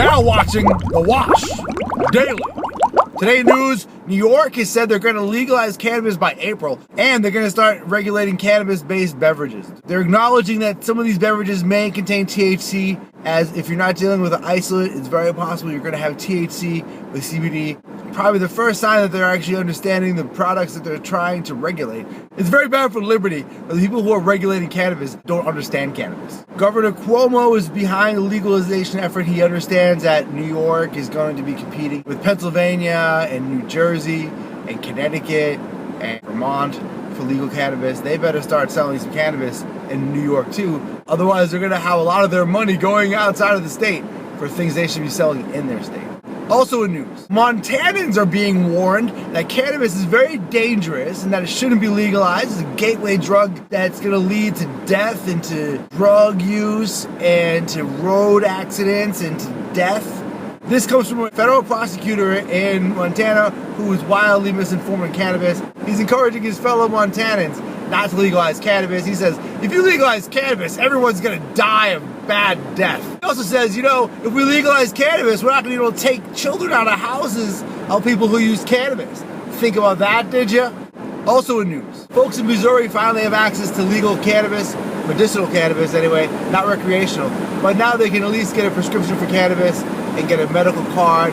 now watching The Wash Daily. Today news, New York has said they're going to legalize cannabis by April, and they're going to start regulating cannabis-based beverages. They're acknowledging that some of these beverages may contain THC, as if you're not dealing with an isolate, it's very possible you're going to have THC with CBD. Probably the first sign that they're actually understanding the products that they're trying to regulate. It's very bad for liberty, but the people who are regulating cannabis don't understand cannabis. Governor Cuomo is behind the legalization effort. He understands that New York is going to be competing with Pennsylvania and New Jersey and Connecticut and Vermont for legal cannabis. They better start selling some cannabis in New York too. Otherwise, they're going to have a lot of their money going outside of the state for things they should be selling in their state. Also in news, Montanans are being warned that cannabis is very dangerous and that it shouldn't be legalized. It's a gateway drug that's going to lead to death and to drug use and to road accidents and to death. This comes from a federal prosecutor in Montana who is wildly misinformed on cannabis. He's encouraging his fellow Montanans not to legalize cannabis. He says, if you legalize cannabis, everyone's going to die of bad death. He also says, if we legalize cannabis, we're not going to be able to take children out of houses of people who use cannabis. Think about that, did you? Also in news, folks in Missouri finally have access to legal cannabis, medicinal cannabis anyway, not recreational. But now they can at least get a prescription for cannabis and get a medical card,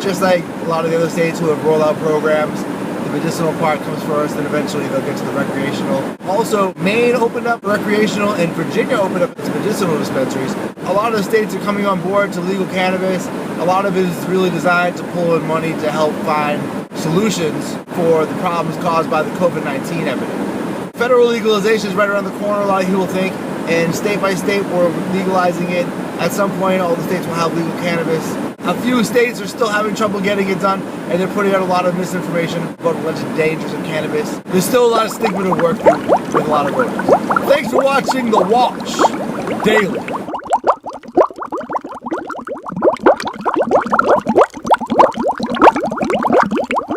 just like a lot of the other states who have rolled out programs. The medicinal part comes first, then eventually they'll get to the recreational. Also, Maine opened up recreational and Virginia opened up its medicinal dispensaries. A lot of the states are coming on board to legal cannabis. A lot of it is really designed to pull in money to help find solutions for the problems caused by the COVID-19 epidemic. Federal legalization is right around the corner, a lot of people think, and state by state we're legalizing it. At some point, all the states will have legal cannabis. A few states are still having trouble getting it done, and they're putting out a lot of misinformation about alleged dangers of cannabis. There's still a lot of stigma to work through with a lot of voters. Thanks for watching The Wash Daily.